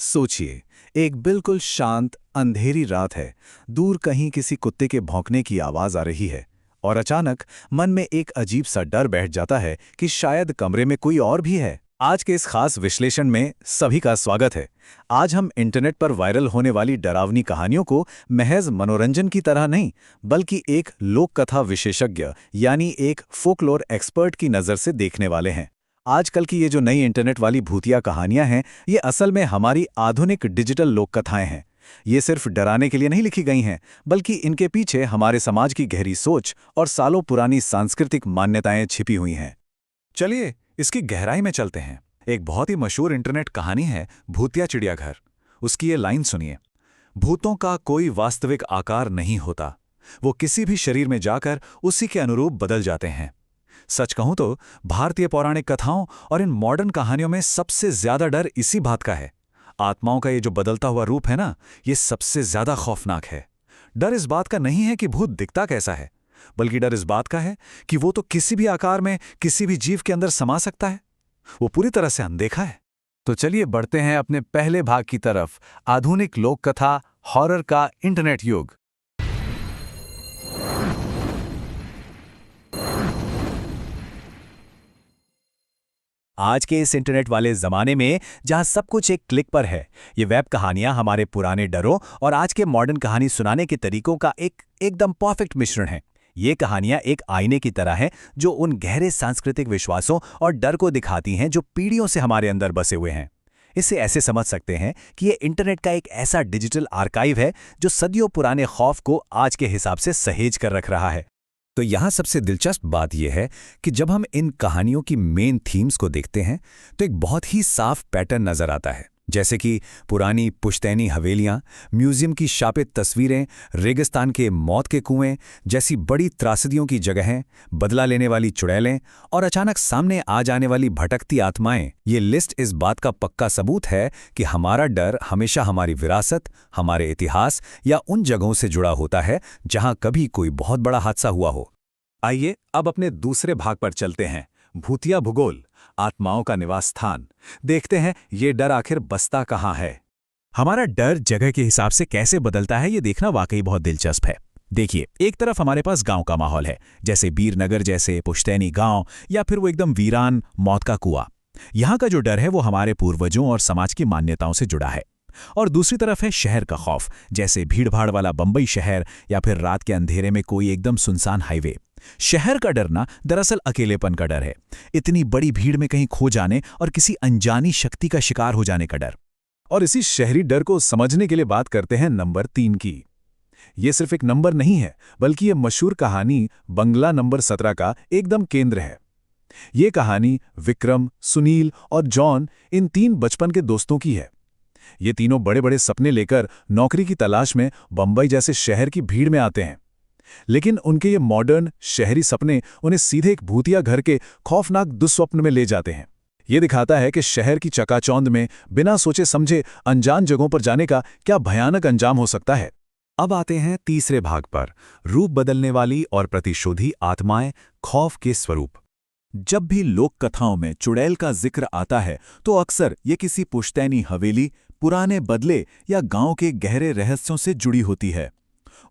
सोचिए, एक बिल्कुल शांत अंधेरी रात है। दूर कहीं किसी कुत्ते के भौंकने की आवाज आ रही है और अचानक मन में एक अजीब सा डर बैठ जाता है कि शायद कमरे में कोई और भी है। आज के इस खास विश्लेषण में सभी का स्वागत है। आज हम इंटरनेट पर वायरल होने वाली डरावनी कहानियों को महज मनोरंजन की तरह नहीं, बल्कि एक लोक कथा विशेषज्ञ यानी एक फोकलोर एक्सपर्ट की नज़र से देखने वाले हैं। आजकल की ये जो नई इंटरनेट वाली भूतिया कहानियां हैं, ये असल में हमारी आधुनिक डिजिटल लोक कथाएं हैं। ये सिर्फ डराने के लिए नहीं लिखी गई हैं, बल्कि इनके पीछे हमारे समाज की गहरी सोच और सालों पुरानी सांस्कृतिक मान्यताएं छिपी हुई हैं। चलिए इसकी गहराई में चलते हैं। एक बहुत ही मशहूर इंटरनेट कहानी है भूतिया चिड़ियाघर। उसकी ये लाइन सुनिए। भूतों का कोई वास्तविक आकार नहीं होता, वो किसी भी शरीर में जाकर उसी के अनुरूप बदल जाते हैं। सच कहूं तो भारतीय पौराणिक कथाओं और इन मॉडर्न कहानियों में सबसे ज्यादा डर इसी बात का है। आत्माओं का ये जो बदलता हुआ रूप है ना, ये सबसे ज्यादा खौफनाक है। डर इस बात का नहीं है कि भूत दिखता कैसा है, बल्कि डर इस बात का है कि वो तो किसी भी आकार में किसी भी जीव के अंदर समा सकता है। वो पूरी तरह से अनदेखा है। तो चलिए बढ़ते हैं अपने पहले भाग की तरफ, आधुनिक लोक कथा हॉरर का इंटरनेट युग। आज के इस इंटरनेट वाले ज़माने में जहां सब कुछ एक क्लिक पर है, ये वेब कहानियां हमारे पुराने डरों और आज के मॉडर्न कहानी सुनाने के तरीकों का एकदम परफेक्ट मिश्रण है। ये कहानियां एक आईने की तरह हैं, जो उन गहरे सांस्कृतिक विश्वासों और डर को दिखाती हैं जो पीढ़ियों से हमारे अंदर बसे हुए हैं। इसे ऐसे समझ सकते हैं कि ये इंटरनेट का एक ऐसा डिजिटल आर्काइव है जो सदियों पुराने खौफ को आज के हिसाब से सहेज कर रख रहा है। तो यहाँ सबसे दिलचस्प बात यह है कि जब हम इन कहानियों की मेन थीम्स को देखते हैं तो एक बहुत ही साफ पैटर्न नजर आता है, जैसे कि पुरानी पुश्तैनी हवेलियाँ, म्यूजियम की शापित तस्वीरें, रेगिस्तान के मौत के कुएं जैसी बड़ी त्रासदियों की जगहें, बदला लेने वाली चुड़ैलें और अचानक सामने आ जाने वाली भटकती आत्माएं। ये लिस्ट इस बात का पक्का सबूत है कि हमारा डर हमेशा हमारी विरासत, हमारे इतिहास या उन जगहों से जुड़ा होता है जहां कभी कोई बहुत बड़ा हादसा हुआ हो। आइए अब अपने दूसरे भाग पर चलते हैं, भूतिया भूगोल, आत्माओं का निवास स्थान। देखते हैं ये डर आखिर बसता कहाँ है। हमारा डर जगह के हिसाब से कैसे बदलता है, ये देखना वाकई बहुत दिलचस्प है। देखिए, एक तरफ हमारे पास गांव का माहौल है, जैसे बीरनगर जैसे पुश्तैनी गांव या फिर वो एकदम वीरान मौत का कुआं। यहाँ का जो डर है वो हमारे पूर्वजों और समाज की मान्यताओं से जुड़ा है। और दूसरी तरफ है शहर का खौफ, जैसे भीड़भाड़ वाला बंबई शहर या फिर रात के अंधेरे में कोई एकदम सुनसान हाईवे। शहर का डरना दरअसल अकेलेपन का डर है, इतनी बड़ी भीड़ में कहीं खो जाने और किसी अनजानी शक्ति का शिकार हो जाने का डर। और इसी शहरी डर को समझने के लिए बात करते हैं नंबर 3 की। ये सिर्फ एक नंबर नहीं है, बल्कि ये मशहूर कहानी बंगला नंबर 17 का एकदम केंद्र है। ये कहानी विक्रम, सुनील और जॉन, इन 3 बचपन के दोस्तों की है। ये तीनों बड़े बड़े सपने लेकर नौकरी की तलाश में बंबई जैसे शहर की भीड़ में आते हैं, लेकिन उनके ये मॉडर्न शहरी सपने उन्हें सीधे एक भूतिया घर के खौफनाक दुस्वप्न में ले जाते हैं। ये दिखाता है कि शहर की चकाचौंध में बिना सोचे समझे अनजान जगहों पर जाने का क्या भयानक अंजाम हो सकता है। अब आते हैं तीसरे भाग पर, रूप बदलने वाली और प्रतिशोधी आत्माएं, खौफ के स्वरूप। जब भी लोक कथाओं में चुड़ैल का जिक्र आता है तो अक्सर ये किसी पुश्तैनी हवेली, पुराने बदले या गांव के गहरे रहस्यों से जुड़ी होती है।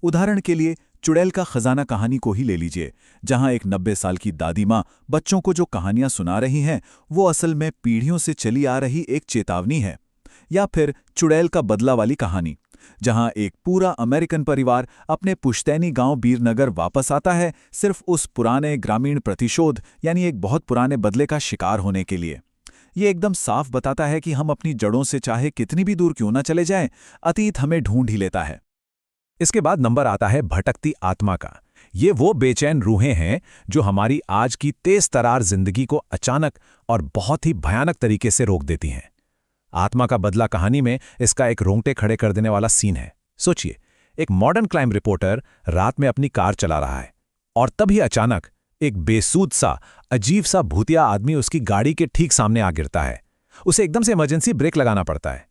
उदाहरण के लिए चुड़ैल का खजाना कहानी को ही ले लीजिए, जहां एक 90 साल की दादी माँ बच्चों को जो कहानियां सुना रही हैं वो असल में पीढ़ियों से चली आ रही एक चेतावनी है। या फिर चुड़ैल का बदला वाली कहानी, जहां एक पूरा अमेरिकन परिवार अपने पुश्तैनी गांव बीरनगर वापस आता है सिर्फ उस पुराने ग्रामीण प्रतिशोध यानी एक बहुत पुराने बदले का शिकार होने के लिए। ये एकदम साफ बताता है कि हम अपनी जड़ों से चाहे कितनी भी दूर क्यों ना चले जाएं, अतीत हमें ढूंढ ही लेता है। इसके बाद नंबर आता है भटकती आत्मा का। ये वो बेचैन रूहें हैं जो हमारी आज की तेज तरार जिंदगी को अचानक और बहुत ही भयानक तरीके से रोक देती हैं। आत्मा का बदला कहानी में इसका एक रोंगटे खड़े कर देने वाला सीन है। सोचिए, एक मॉडर्न क्राइम रिपोर्टर रात में अपनी कार चला रहा है और तभी अचानक एक बेसूद सा अजीब सा भूतिया आदमी उसकी गाड़ी के ठीक सामने आ गिरता है। उसे एकदम से इमरजेंसी ब्रेक लगाना पड़ता है।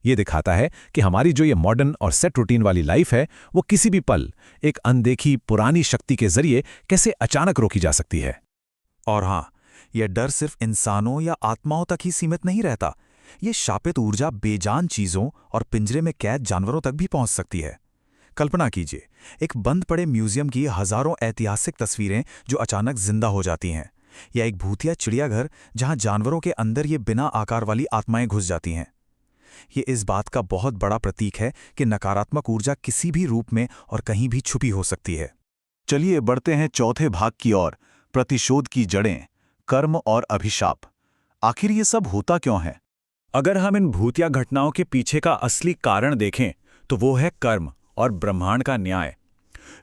ये दिखाता है कि हमारी जो ये मॉडर्न और सेट रूटीन वाली लाइफ है वो किसी भी पल एक अनदेखी पुरानी शक्ति के जरिए कैसे अचानक रोकी जा सकती है। और हाँ, यह डर सिर्फ इंसानों या आत्माओं तक ही सीमित नहीं रहता। ये शापित ऊर्जा बेजान चीजों और पिंजरे में कैद जानवरों तक भी पहुंच सकती है। कल्पना कीजिए, एक बंद पड़े म्यूजियम की हजारों ऐतिहासिक तस्वीरें जो अचानक जिंदा हो जाती हैं, या एक भूतिया चिड़ियाघर जहां जानवरों के अंदर ये बिना आकार वाली आत्माएं घुस जाती हैं। ये इस बात का बहुत बड़ा प्रतीक है कि नकारात्मक ऊर्जा किसी भी रूप में और कहीं भी छुपी हो सकती है। चलिए बढ़ते हैं चौथे भाग की ओर, प्रतिशोध की जड़ें, कर्म और अभिशाप। आखिर ये सब होता क्यों है? अगर हम इन भूतिया घटनाओं के पीछे का असली कारण देखें तो वो है कर्म और ब्रह्मांड का न्याय।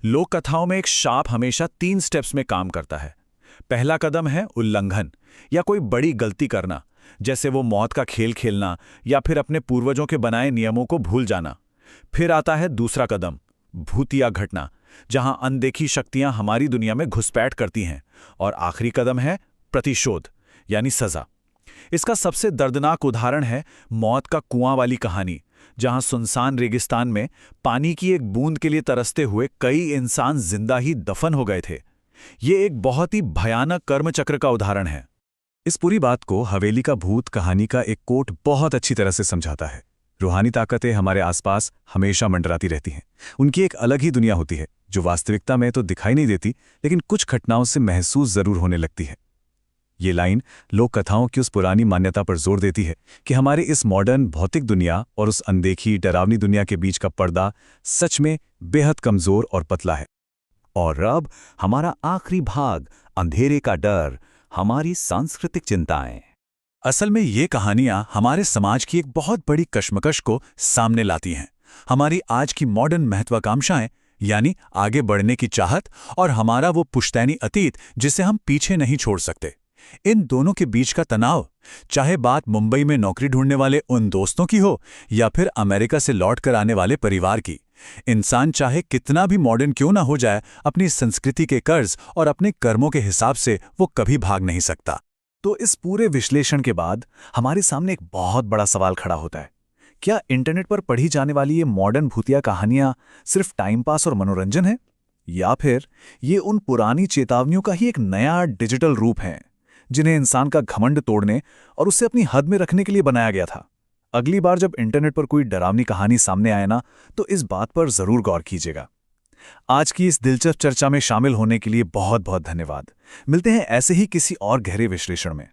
लोक कथाओं में एक शाप हमेशा 3 स्टेप्स में काम करता है। पहला कदम है उल्लंघन या कोई बड़ी गलती करना, जैसे वो मौत का खेल खेलना या फिर अपने पूर्वजों के बनाए नियमों को भूल जाना। फिर आता है दूसरा कदम, भूतिया घटना, जहां अनदेखी शक्तियां हमारी दुनिया में घुसपैठ करती हैं। और आखिरी कदम है प्रतिशोध यानी सजा। इसका सबसे दर्दनाक उदाहरण है मौत का कुआं वाली कहानी, जहां सुनसान रेगिस्तान में पानी की एक बूंद के लिए तरसते हुए कई इंसान जिंदा ही दफन हो गए थे। ये एक बहुत ही भयानक कर्मचक्र का उदाहरण है। इस पूरी बात को हवेली का भूत कहानी का एक कोट बहुत अच्छी तरह से समझाता है। रूहानी ताकतें हमारे आसपास हमेशा मंडराती रहती हैं। उनकी एक अलग ही दुनिया होती है जो वास्तविकता में तो दिखाई नहीं देती, लेकिन कुछ घटनाओं से महसूस जरूर होने लगती है। ये लाइन लोक कथाओं की उस पुरानी मान्यता पर जोर देती है कि हमारे इस मॉडर्न भौतिक दुनिया और उस अनदेखी डरावनी दुनिया के बीच का पर्दा सच में बेहद कमजोर और पतला है। और अब हमारा आखिरी भाग, अंधेरे का डर, हमारी सांस्कृतिक चिंताएं। असल में ये कहानियां हमारे समाज की एक बहुत बड़ी कश्मकश को सामने लाती हैं। हमारी आज की मॉडर्न महत्वाकांक्षाएं, यानी आगे बढ़ने की चाहत, और हमारा वो पुश्तैनी अतीत जिसे हम पीछे नहीं छोड़ सकते। इन दोनों के बीच का तनाव, चाहे बात मुंबई में नौकरी ढूंढने वाले उन दोस्तों की हो या फिर अमेरिका से लौट कर आने वाले परिवार की, इंसान चाहे कितना भी मॉडर्न क्यों ना हो जाए, अपनी संस्कृति के कर्ज और अपने कर्मों के हिसाब से वो कभी भाग नहीं सकता। तो इस पूरे विश्लेषण के बाद हमारे सामने एक बहुत बड़ा सवाल खड़ा होता है। क्या इंटरनेट पर पढ़ी जाने वाली ये मॉडर्न भूतिया कहानियां सिर्फ टाइम पास और मनोरंजन है, या फिर ये उन पुरानी चेतावनियों का ही एक नया डिजिटल रूप है जिन्हें इंसान का घमंड तोड़ने और उसे अपनी हद में रखने के लिए बनाया गया था? अगली बार जब इंटरनेट पर कोई डरावनी कहानी सामने आए ना, तो इस बात पर जरूर गौर कीजिएगा। आज की इस दिलचस्प चर्चा में शामिल होने के लिए बहुत बहुत धन्यवाद। मिलते हैं ऐसे ही किसी और गहरे विश्लेषण में।